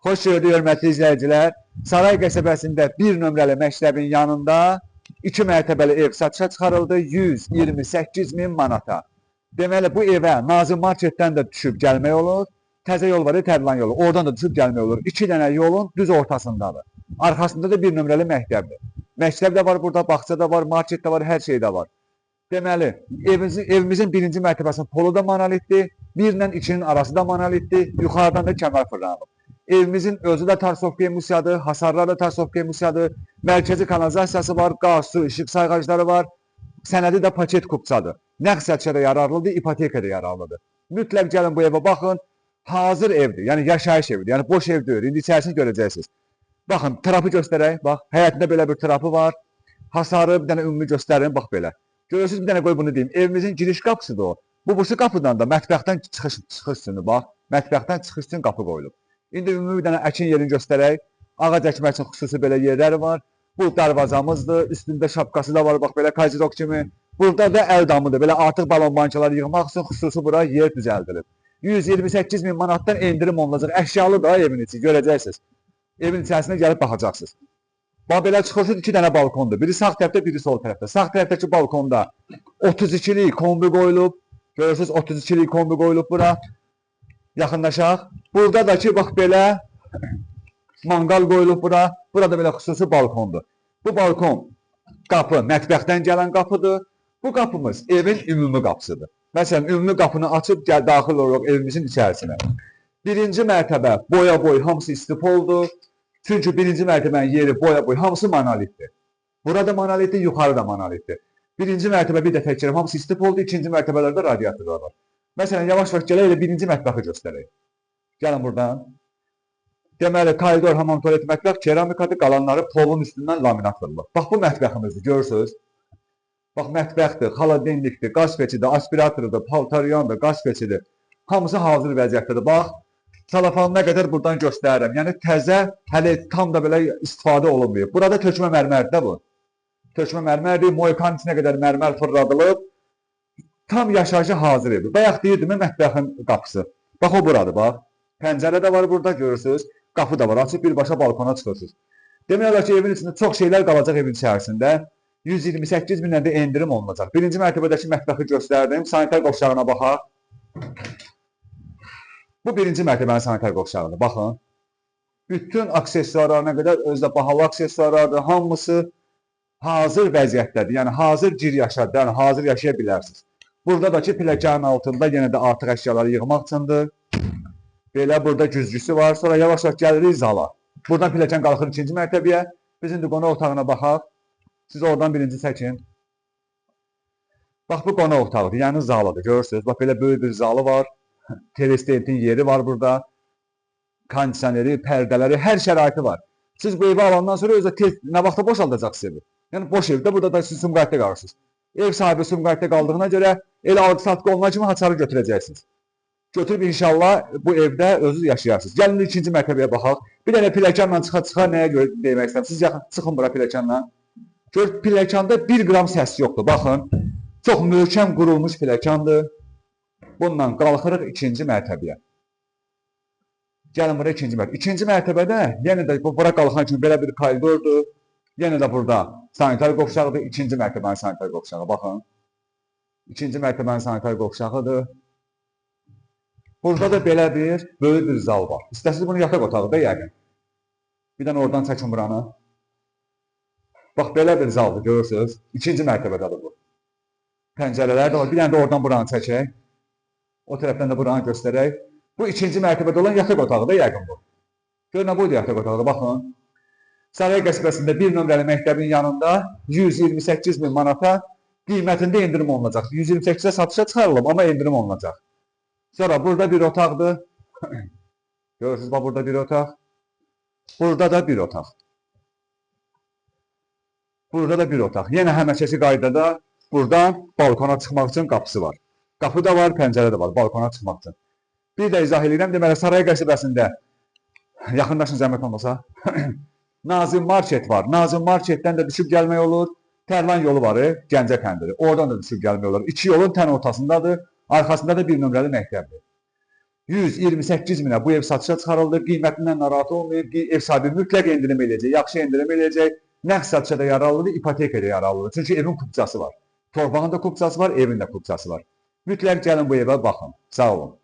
Xoş gördük, hörmətli izləyicilər. Saray qəsəbəsində 1 nömrəli məktəbin yanında 2 mərtəbəli ev satışa çıxarıldı 128 min manata. Deməli, bu evə Nazım Marketdən də düşüb gəlmək olur. Təzə yol var, Tərlan yolu. Oradan da düşüb gəlmək olur. 2 dənə yolun düz ortasındadır. Arxasında da 1 nömrəli məktəbdir. Məktəb də var burada, bağça da var, market də var, hər şey də var. Deməli, evimizin birinci mərtəbəsinin polu da monolitdir. 1 ilə 2-nin arası da monolitdir. Yuxarıdan da kəmər fırlanıb. Evimizin özü də Tarsovka emisyadır, hasarlar da Tarsovka emisyadır, mərkəzi kanalizasiyası var, qaz, su, işıq sayğacları var, sənədi də paket kupçadır. Nəqd sətçə də yararlıdır, ipoteka da yararlıdır. Mütləq gəlin bu evə baxın, hazır evdir, yəni yaşayış evidir, yəni boş ev deyil, indi içərisini görəcəksiniz. Baxın, trapı göstərək, bax, həyətində belə bir trapı var, hasarı bir dənə ümumi göstərin, bax belə. Görürsünüz, bir dənə qoy bunu deyim, evimizin giriş qapısıdır o. Bu qapıdan da mətbəxdən çıxış üstünü, bax, mətbəxdən çıxış üçün qapı qoyulub. İndi ümumi bir dənə əkin yerini göstərək. Ağac əkmək üçün xüsusi belə yerləri var. Bu darvazamızdır. Üstündə şapkası da var. Bax belə kazirok kimi. Burada da əl damıdır. Belə artıq balon bankaları yığmaq üçün xüsusi bura yer düzəldilib. 128 min manatdan endirim olunacaq. Əşyalı da evin içi. Görəcəksiniz. Evin içərisinə gəlib baxacaqsınız. Bax belə çıxırsınız 2 dənə balkondur. Biri sağ tərəfdə, biri sol tərəfdə. Sağ tərəfdəki balkonda 32'lik kombi qoyulub. Görürsünüz 32'lik kombi qoyulub bura. Yaxınlaşaq. Burada da ki, bax belə mangal qoyulub bura. Burada belə xüsusi balkondur. Bu balkon qapı mətbəxdən gələn qapıdır. Bu qapımız evin ümumi qapısıdır. Məsələn, ümumi qapını açıb daxil oluruq evimizin içərisinə. Birinci mərtəbə boya-boy hamısı istipoldur. Çünki birinci mərtəbənin yeri boya-boy hamısı monolitdir. Burada monolitdir, yuxarıda monolitdir. Birinci mərtəbə bir də təkcə hamısı istipoldur. İkinci mərtəbələrdə radiatorlar var. Məsələn, yavaş-yavaş gələk elə birinci mətbəxi göstərək. Gəlin buradan. Deməli, koridor, hamam, tualet, mətbəx keramikadır, qalanları polun üstündən laminat vurulur. Bax, bu mətbəximizdir, görürsünüz. Bax, mətbəxdir, xaladenlikdir, qaz peçidir, aspiratordur, paltaryandır, qaz peçidir. Hamısı hazır vəziyyətdədir. Bax, salafanına qədər buradan göstərirəm. Yəni, təzə, hələ tam da belə istifadə olunmuyor. Burada tökmə mərmərdir bu. Tökmə mərmərdir, moykanın içinə qədər mərmər fırladılıb. Tam yaşayışa hazır edir. Bayaq deyirdim, mətbəxin qapısı. Bax, o buradır, bax. Pəncərə də var burada, görürsünüz. Qapı da var, açıb birbaşa balkona çıxırsınız. Demək olar ki, evin içində çox şeylər qalacaq evin içərisində. 128 minlə də endirim olunacaq. Birinci mərtəbədəki mətbəxi göstərdim. Sanitar qovşağına baxaq. Bu birinci mərtəbənin sanitar qovşağıdır. Baxın. Bütün aksesuarlarına qədər özdə bahalı aksesuarlardır. Hamısı hazır vəziyyətdədir. Yəni, hazır cir yaşadır. Yəni, hazır yaşaya bilərsiniz. Burada da ki, pilləkənin altında yenə də artıq əşyaları yığmaq üçündür. Belə burada güzgüsü var. Sonra yavaş-yavaş gəlirik zala. Buradan pilləkən qalxır ikinci mərtəbəyə. Biz indi qonaq otağına baxaq. Siz oradan birinci çəkin. Bax, bu qonaq otağıdır. Yəni zalıdır. Görürsünüz. Bax, belə böyük bir zalı var. Telestentin yeri var burada. Kondisioneri, pərdələri, hər şəraiti var. Siz bu evi alandan sonra özə tez, nə vaxta boşaldacaqsınız evi. Yəni boş evdə burada da siz Sumqayıtda qalırsınız. Ev sahibi Sumqayıtda qaldığına görə elə alqı-satqı olma kimi haçarı götürəcəksiniz. Götürüb inşallah bu evdə özünüz yaşayarsınız. Gəlin ikinci mərtəbəyə baxaq. Bir dənə pilləkənlə çıxa-çıxa nəyə görə demək istəyirəm. Siz yaxın çıxın bura pilləkənlə. Gör, pilləkəndə 1 qram səs yoxdur. Baxın, çox möhkəm qurulmuş pilləkəndir. Bundan qalxırıq ikinci mərtəbəyə. Gəlin bura ikinci mərtəbə. İkinci mərtəbədə yenə də bura qalxan kimi belə bir koridordur. Yenə də burada sanitar qovşağıdır. İkinci mərtəbənin sanitar qovşağı. Baxın. İkinci mərtəbənin sanitar qovşağıdır. Burada da belə bir böyük bir zal var. İstəsiniz bunu yataq otağı da yəqin. Bir dənə oradan çəkin buranı. Bax, belə bir zaldır, görürsünüz. İkinci mərtəbədədir bu. Pəncərələr də var. Bir dənə də oradan buranı çəkək. O tərəfdən də buranı göstərək. Bu ikinci mərtəbədə olan yataq otağı da yəqin bu. Görün, bu da yataq otağı. Baxın. Saray qəsəbəsində 1 nömrəli məktəbin yanında 128 min manata qiymətində endirim olunacaq. 128'ə satışa çıxarılıb, amma endirim olunacaq. Sonra burada bir otaqdır. Görürsünüz, bax, burada bir otaq. Burada da bir otaq. Burada da bir otaq. Yenə həməşəki qaydada buradan balkona çıxmaq üçün qapısı var. Qapı da var, pəncərə də var, balkona çıxmaq üçün. Bir də izah edirəm, deməli, Saray qəsəbəsində yaxındaşın zəhmət olmasa Nazım Market var. Nazım Marketdən də düşüb gəlmək olur. Tərlan yolu var, Gəncə kəndiri. Oradan da düşüb gəlmək olur. İki yolun tən ortasındadır. Arxasında da 1 nömrəli məktəbdir. 128 minə bu ev satışa çıxarıldı. Qiymətindən narahat olmayıb. Ev sahibi mütləq endirim eləyəcək. Yaxşı endirim eləyəcək. Nəqd satışa da yararlıdır, ipoteka da yararlıdır. Çünki evin kupçası var. Torpağın da kupçası var, evin də kupçası var. Mütləq gəlin bu evə baxın. Sağ olun.